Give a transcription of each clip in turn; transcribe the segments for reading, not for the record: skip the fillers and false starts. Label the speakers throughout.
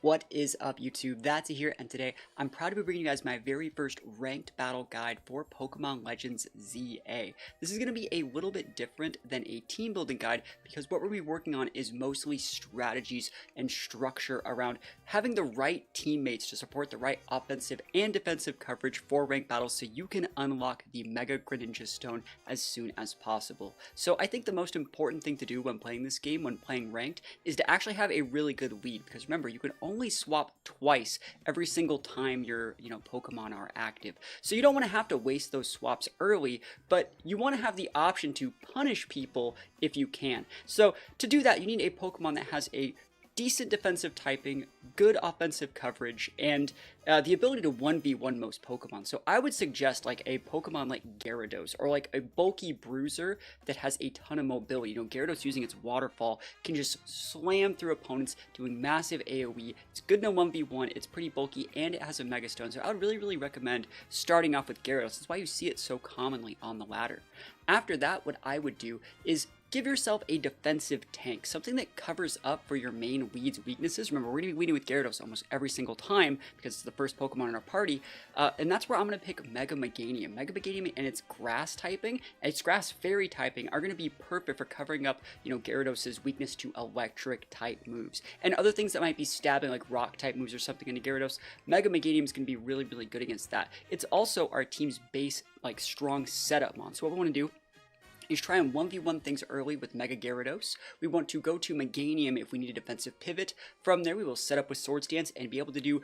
Speaker 1: What is up, YouTube? That's here, and today I'm proud to be bringing you guys my very first ranked battle guide for Pokemon Legends ZA. This is going to be a little bit different than a team building guide because what we're going to be working on is mostly strategies and structure around having the right teammates to support the right offensive and defensive coverage for ranked battles so you can unlock the Mega Greninjite Stone as soon as possible. So I think the most important thing to do when playing this game, when playing ranked, is to actually have a really good lead, because remember, you can only swap twice every single time your Pokemon are active. So you don't want to have to waste those swaps early, but you want to have the option to punish people if you can. So to do that, you need a Pokemon that has a decent defensive typing, good offensive coverage, and the ability to 1v1 most Pokemon. So I would suggest like a Pokemon like Gyarados, or like a bulky bruiser that has a ton of mobility. Gyarados using its waterfall can just slam through opponents, doing massive AoE. It's good in a 1v1, it's pretty bulky, and it has a Mega Stone. So I would really recommend starting off with Gyarados. That's why you see it so commonly on the ladder. After that, what I would do is give yourself a defensive tank, something that covers up for your main lead's weaknesses. Remember, we're going to be leading with Gyarados almost every single time because it's the first Pokemon in our party, and that's where I'm going to pick Mega Meganium. Mega Meganium and its grass typing, and its grass fairy typing are going to be perfect for covering up, Gyarados' weakness to electric type moves. And other things that might be stabbing, like rock type moves or something into Gyarados, Mega Meganium is going to be really good against that. It's also our team's base, like, strong setup mon. So what we want to do is try and 1v1 things early with Mega Gyarados. We want to go to Meganium if we need a defensive pivot. From there, we will set up with Swords Dance and be able to do,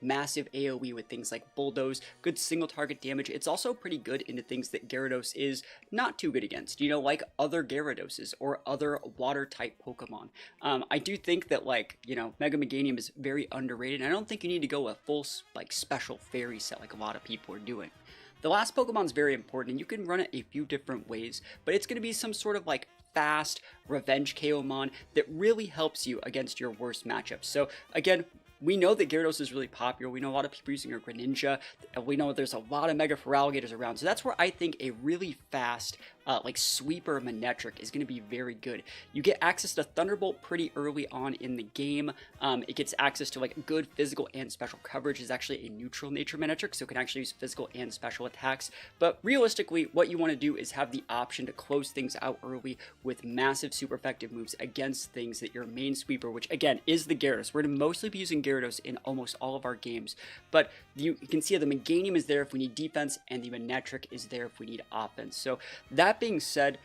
Speaker 1: massive AoE with things like Bulldoze, good single target damage. It's also pretty good into things that Gyarados is not too good against, like other Gyaradoses or other water type Pokemon. I do think that, Mega Meganium is very underrated, and I don't think you need to go a full, special fairy set like a lot of people are doing. The last Pokemon is very important, and you can run it a few different ways, but it's going to be some sort of fast revenge KO mon that really helps you against your worst matchups. So again, we know that Gyarados is really popular. We know a lot of people using a Greninja. We know there's a lot of Mega Feraligatrs around. So that's where I think a really fast, sweeper Manectric is going to be very good. You get access to Thunderbolt pretty early on in the game. It gets access to good physical and special coverage. It's actually a neutral nature Manectric, so it can actually use physical and special attacks. But realistically, what you want to do is have the option to close things out early with massive super effective moves against things that your main sweeper, which again is the Gyarados. We're going to mostly be using Gyarados in almost all of our games, but you can see the Meganium is there if we need defense, and the Manectric is there if we need offense. So that being said,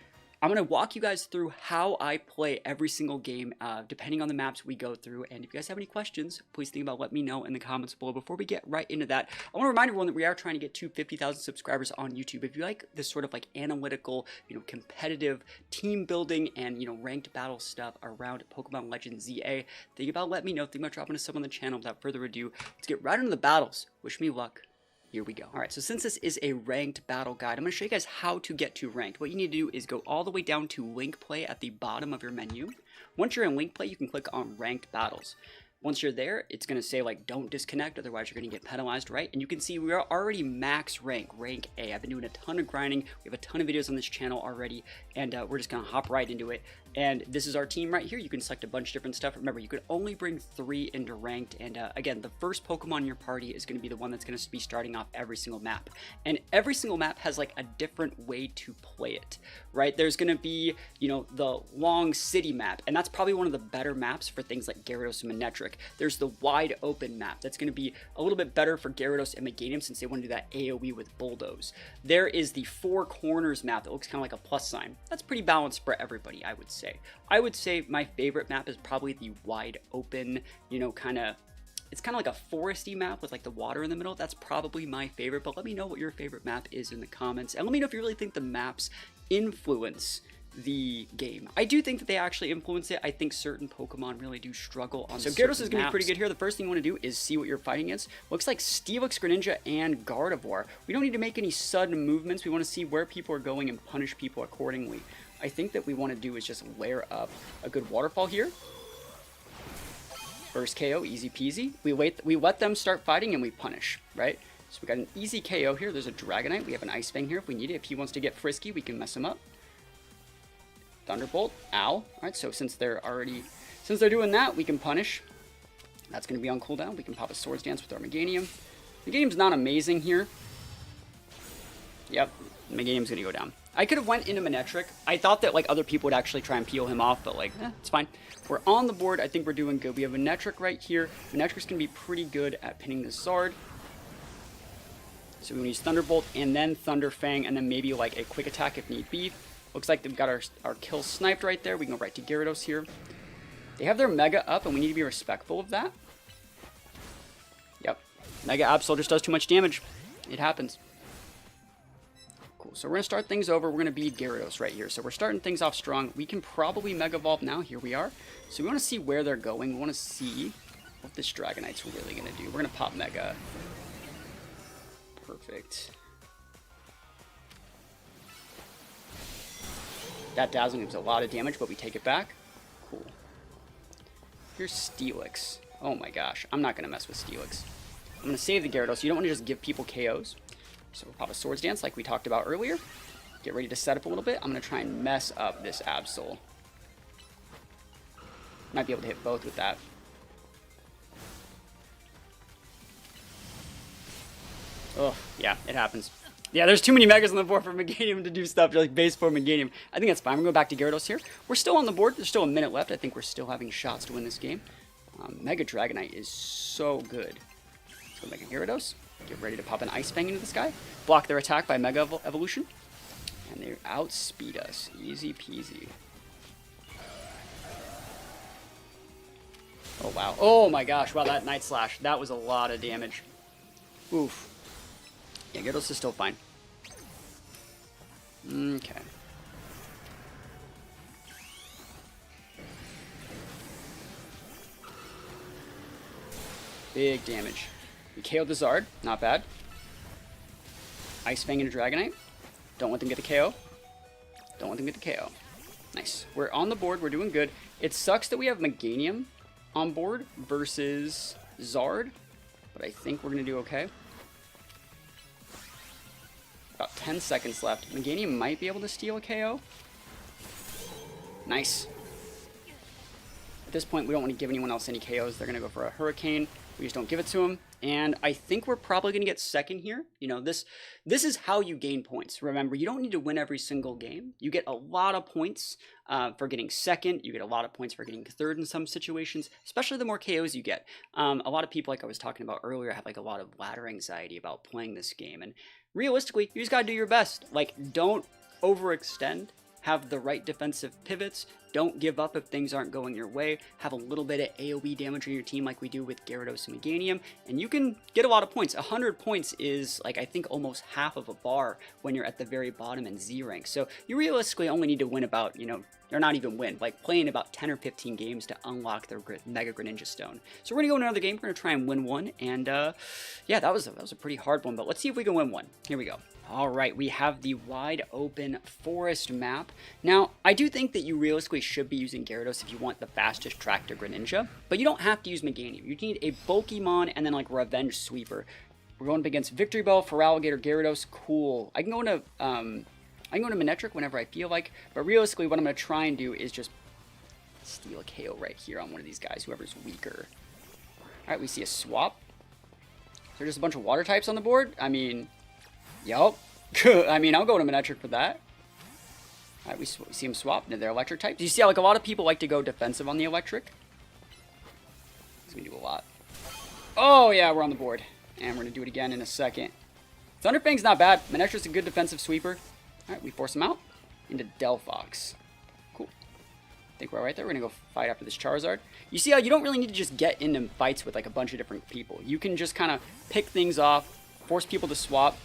Speaker 1: I'm going to walk you guys through how I play every single game, depending on the maps we go through. And if you guys have any questions, please think about letting me know in the comments below. Before we get right into that, I want to remind everyone that we are trying to get to 50,000 subscribers on YouTube. If you like this sort of analytical, competitive team building and, ranked battle stuff around Pokemon Legends ZA, think about letting me know. Think about dropping a sub on the channel. Without further ado, let's get right into the battles. Wish me luck. Here we go. Alright, so since this is a ranked battle guide, I'm going to show you guys how to get to ranked. What you need to do is go all the way down to link play at the bottom of your menu. Once you're in link play, you can click on ranked battles. Once you're there, it's going to say don't disconnect, otherwise you're going to get penalized, right? And you can see we are already max rank A. I've been doing a ton of grinding. We have a ton of videos on this channel already, and we're just going to hop right into it. And this is our team right here. You can select a bunch of different stuff. Remember, you could only bring 3 into ranked, and again, the first Pokemon in your party is going to be the one that's going to be starting off every single map. And every single map has a different way to play it, right? There's going to be, the long city map, and that's probably one of the better maps for things like Gyarados and Manectric. There's the wide open map. That's going to be a little bit better for Gyarados and Meganium since they want to do that AoE with Bulldoze. There is the 4 corners map that looks kind of like a plus sign. That's pretty balanced for everybody, I would say. I would say my favorite map is probably the wide open, it's kind of like a foresty map with the water in the middle. That's probably my favorite, but let me know what your favorite map is in the comments, and let me know if you really think the maps influence the game. I do think that they actually influence it. I think certain Pokemon really do struggle on so Gyarados is going to be pretty good here. The first thing you want to do is see what you're fighting against. Looks like Steelix, Greninja, and Gardevoir. We don't need to make any sudden movements. We want to see where people are going and punish people accordingly. I think that we want to do is just layer up a good waterfall here. First KO, easy peasy. We let them start fighting and we punish, right? So we got an easy KO here. There's a Dragonite. We have an Ice Fang here if we need it. If he wants to get frisky, we can mess him up. Thunderbolt. Ow. Alright, so since they're doing that, we can punish. That's going to be on cooldown. We can pop a Swords Dance with our Meganium. Meganium's not amazing here. Yep, Meganium's going to go down. I could have went into Manectric. I thought that like other people would actually try and peel him off, but like, it's fine. We're on the board. I think we're doing good. We have Manectric right here. Manectric's going to be pretty good at pinning the Zard. So we want to use Thunderbolt and then Thunder Fang and then maybe like a quick attack if need be. Looks like they've got our kill sniped right there. We can go right to Gyarados here. They have their Mega up and we need to be respectful of that. Yep. Mega Absol just does too much damage. It happens. Cool. So we're going to start things over. We're going to beat Gyarados right here. So we're starting things off strong. We can probably Mega Evolve now. Here we are. So we want to see where they're going. We want to see what this Dragonite's really going to do. We're going to pop Mega. Perfect. That Dazzling gives a lot of damage, but we take it back. Cool. Here's Steelix. Oh my gosh. I'm not going to mess with Steelix. I'm going to save the Gyarados. You don't want to just give people KOs. So we'll pop a Swords Dance like we talked about earlier. Get ready to set up a little bit. I'm going to try and mess up this Absol. Might be able to hit both with that. Oh, yeah, it happens. Yeah, there's too many Megas on the board for Meganium to do stuff like base form Meganium. I think that's fine. We're going back to Gyarados here. We're still on the board. There's still a minute left. I think we're still having shots to win this game. Mega Dragonite is so good. So Mega Gyarados. Get ready to pop an Ice Fang into this guy. Block their attack by Mega Evolution. And they outspeed us. Easy peasy. Oh, wow. Oh, my gosh. Wow, that Night Slash. That was a lot of damage. Oof. Yeah, Gyarados is still fine. Okay. Big damage. We KO'd the Zard. Not bad. Ice Fang into Dragonite. Don't let them get the KO. Don't let them get the KO. Nice. We're on the board. We're doing good. It sucks that we have Meganium on board versus Zard, but I think we're going to do okay. About 10 seconds left. Meganium might be able to steal a KO. Nice. At this point, we don't want to give anyone else any KOs. They're going to go for a Hurricane. We just don't give it to them. And I think we're probably going to get second here. You know, this is how you gain points. Remember, you don't need to win every single game. You get a lot of points for getting second. You get a lot of points for getting third in some situations, especially the more KOs you get. A lot of people, like I was talking about earlier, have like a lot of ladder anxiety about playing this game. And realistically, you just got to do your best. Like, don't overextend. Have the right defensive pivots. Don't give up if things aren't going your way. Have a little bit of AoE damage on your team like we do with Gyarados and Meganium, and you can get a lot of points. 100 points is, like, I think almost half of a bar when you're at the very bottom in Z rank. So you realistically only need to win about, you know, or not even win, like playing about 10 or 15 games to unlock their Mega Greninja Stone. So we're going to go in another game. We're going to try and win one, and yeah, that was a pretty hard one, but let's see if we can win one. Here we go. All right, we have the wide open forest map. Now, I do think that you realistically should be using Gyarados if you want the fastest track to Greninja, but you don't have to use Meganium. You need a Pokemon and then like Revenge Sweeper. We're going up against Victory Bell, Feraligatr, Gyarados. Cool. I can go into Manectric whenever I feel like, but realistically, what I'm going to try and do is just steal a KO right here on one of these guys, whoever's weaker. All right, we see a swap. Is there just a bunch of water types on the board? I mean, yup. I mean, I'll go to Manectric for that. All right, we see him swap into their electric type. Do you see how, like, a lot of people like to go defensive on the electric? It's going to do a lot. Oh, yeah, we're on the board. And we're going to do it again in a second. Thunderfang's not bad. Manectric's a good defensive sweeper. All right, we force him out into Delphox. Cool. I think we're all right there. We're going to go fight after this Charizard. You see how you don't really need to just get into fights with, like, a bunch of different people. You can just kind of pick things off, force people to swap.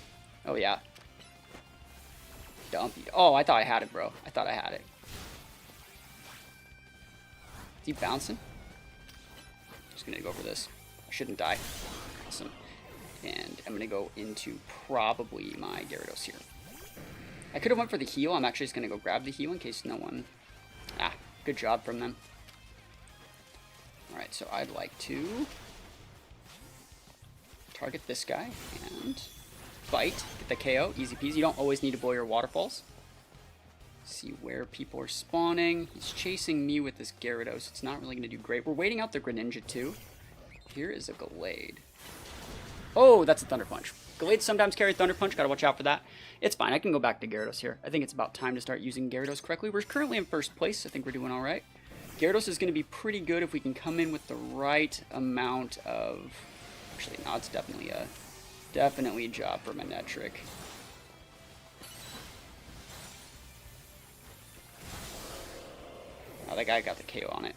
Speaker 1: Oh, yeah. Dumpy. Oh, I thought I had it, bro. I thought I had it. Is he bouncing? Just going to go for this. I shouldn't die. Awesome. And I'm going to go into probably my Gyarados here. I could have went for the heal. I'm actually just going to go grab the heal in case no one... Ah, good job from them. Alright, so I'd like to target this guy and bite. Get the KO. Easy peasy. You don't always need to blow your waterfalls. See where people are spawning. He's chasing me with this Gyarados. It's not really going to do great. We're waiting out the Greninja too. here is a Gallade. Oh, that's a Thunder Punch. Gallades sometimes carry Thunder Punch. Gotta watch out for that. It's fine. I can go back to Gyarados here. I think it's about time to start using Gyarados correctly. We're currently in first place. I think we're doing all right. Gyarados is going to be pretty good if we can come in with the right amount of... Actually, no, it's definitely a job for Manectric. Oh, that guy got the KO on it.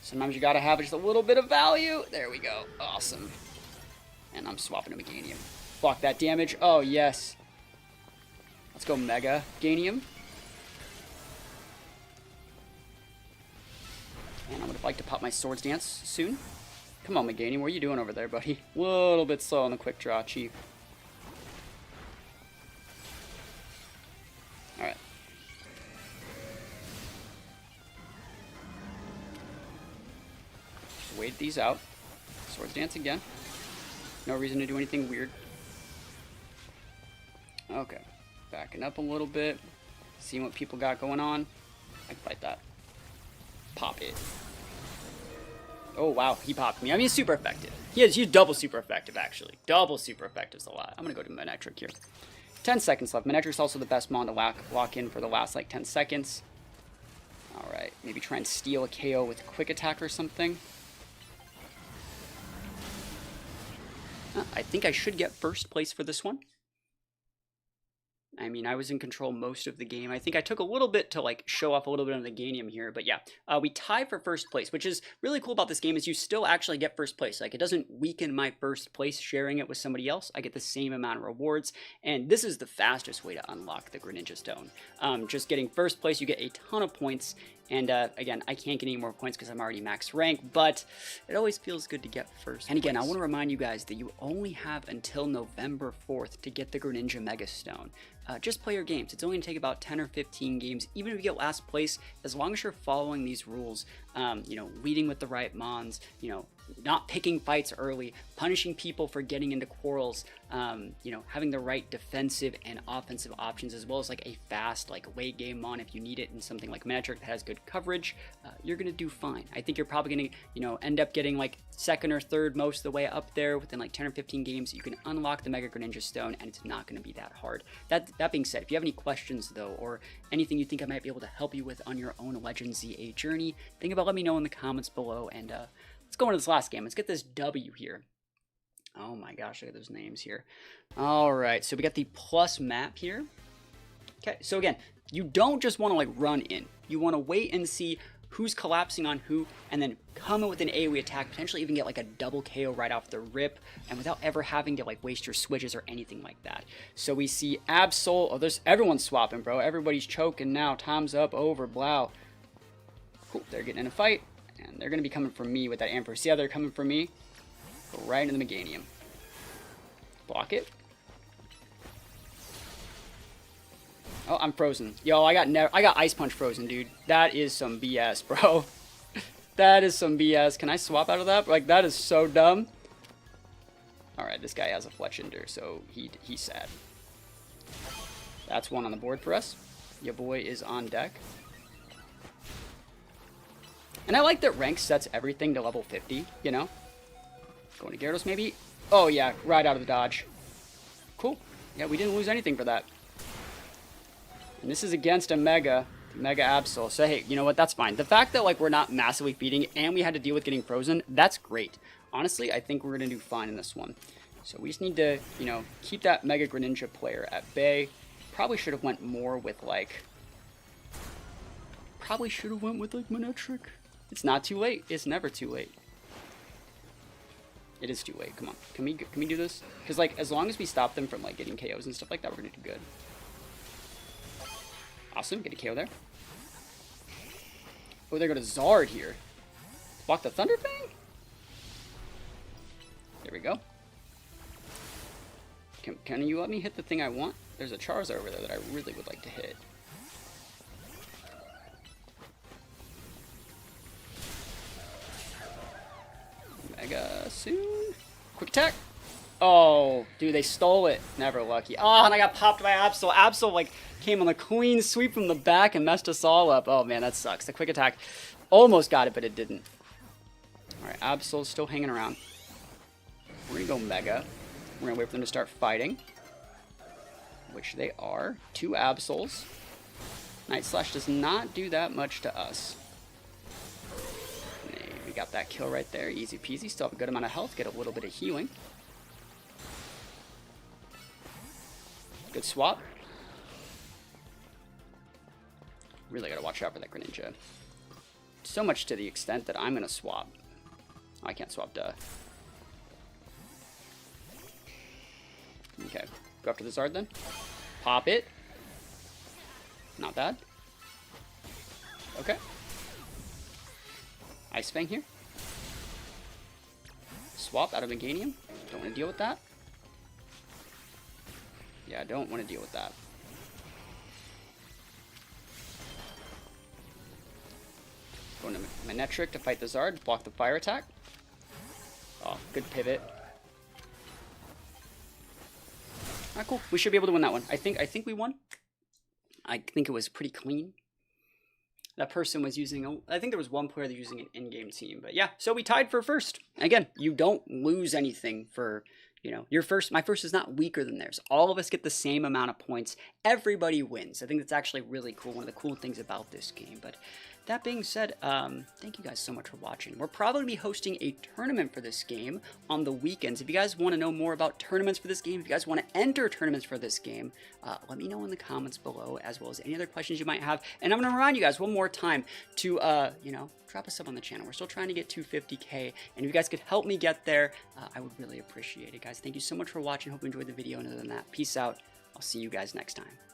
Speaker 1: Sometimes you gotta have just a little bit of value. There we go. Awesome. And I'm swapping to Meganium. Block that damage. Oh, yes. Let's go Mega Ganium. And I would like to pop my Swords Dance soon. Come on, Meganium. What are you doing over there, buddy? A little bit slow on the quick draw, Chief. Alright. Wait these out. Swords Dance again. No reason to do anything weird. Okay. Backing up a little bit. Seeing what people got going on. I can fight that. Pop it. Oh, wow. He popped me. I mean, he's super effective. He's double super effective, actually. Double super effective is a lot. I'm going to go to Manectric here. 10 seconds left. Manectric's also the best mon to lock in for the last, like, 10 seconds. Alright. Maybe try and steal a KO with Quick Attack or something. I think I should get first place for this one. I mean, I was in control most of the game. I think I took a little bit to, like, show off a little bit of the Ganium here. But yeah, we tied for first place, which is really cool about this game is you still actually get first place. Like, it doesn't weaken my first place sharing it with somebody else. I get the same amount of rewards. And this is the fastest way to unlock the Greninja Stone. Just getting first place, you get a ton of points. And again, I can't get any more points because I'm already max rank, but it always feels good to get first. And again, I want to remind you guys that you only have until November 4th to get the Greninja Mega Stone. Just play your games. It's only going to take about 10 or 15 games. Even if you get last place, as long as you're following these rules, you know, leading with the right mons, you know, not picking fights early, punishing people for getting into quarrels, you know, having the right defensive and offensive options, as well as like a fast, like late game mon if you need it in something like Manectric that has good coverage, you're gonna do fine. I think you're probably gonna, you know, end up getting like second or third most of the way up there within like 10 or 15 games. You can unlock the Mega Greninja Stone, and it's not gonna be that hard. That being said, if you have any questions though, or anything you think I might be able to help you with on your own Legend ZA journey, think about let me know in the comments below, and let's go into this last game. Let's get this W here. Oh my gosh, look at those names here. All right, so we got the plus map here. Okay, so again, you don't just want to like run in. You want to wait and see who's collapsing on who, and then come in with an AoE attack, potentially even get like a double KO right off the rip, and without ever having to like waste your switches or anything like that. So we see Absol. Oh, there's everyone's swapping, bro. Everybody's choking now. Time's up, over, blow. Cool, they're getting in a fight. And they're going to be coming for me with that Emperor. See how they're coming for me? Go right into the Meganium. Block it. Oh, I'm frozen. Yo, I got Ice Punch frozen, dude. That is some BS, bro. That is some BS. Can I swap out of that? Like, that is so dumb. Alright, this guy has a Fletchinder, so he's sad. That's one on the board for us. Your boy is on deck. And I like that rank sets everything to level 50, you know? Going to Gyarados, maybe? Oh, yeah, right out of the dodge. Cool. Yeah, we didn't lose anything for that. And this is against a Mega Absol. So, hey, you know what? That's fine. The fact that, like, we're not massively feeding and we had to deal with getting frozen, that's great. Honestly, I think we're going to do fine in this one. So we just need to, you know, keep that Mega Greninja player at bay. Probably should have went more with, like... Probably should have went with, like, Manectric. It's not too late. It's never too late. It is too late. Come on. Can we do this? Because, like, as long as we stop them from, like, getting KOs and stuff like that, we're going to do good. Awesome. Get a KO there. Oh, they're going to Zard here. Block the Thunder Fang? There we go. Can you let me hit the thing I want? There's a Charizard over there that I really would like to hit. Mega soon. Quick attack. Oh, dude, they stole it. Never lucky. Oh, and I got popped by Absol. Absol, like, came on a clean sweep from the back and messed us all up. Oh, man, that sucks. The quick attack almost got it, but it didn't. Alright, Absol's still hanging around. We're gonna go Mega. We're gonna wait for them to start fighting. Which they are. 2 Absols. Night Slash does not do that much to us. Hey, we got that kill right there. Easy peasy. Still have a good amount of health. Get a little bit of healing. Good swap. Really gotta watch out for that Greninja. So much to the extent that I'm gonna swap. Oh, I can't swap, duh. Okay, go after the Zard then. Pop it. Not bad. Okay. Ice Fang here. Swap out of Meganium. Don't want to deal with that. Yeah, I don't want to deal with that. Going to Manectric to fight the Zard. Block the fire attack. Oh, good pivot. Alright, cool. We should be able to win that one. I think we won. I think it was pretty clean. That person was using, I think there was one player that was using an in-game team. But yeah, so we tied for first. Again, you don't lose anything for, you know, my first is not weaker than theirs. All of us get the same amount of points. Everybody wins. I think that's actually really cool. One of the cool things about this game. But that being said, thank you guys so much for watching. We're probably going to be hosting a tournament for this game on the weekends. If you guys want to know more about tournaments for this game, if you guys want to enter tournaments for this game, let me know in the comments below, as well as any other questions you might have. And I'm going to remind you guys one more time to, you know, drop a sub on the channel. We're still trying to get 250K, and if you guys could help me get there, I would really appreciate it, guys. Thank you so much for watching. Hope you enjoyed the video, and other than that, peace out. I'll see you guys next time.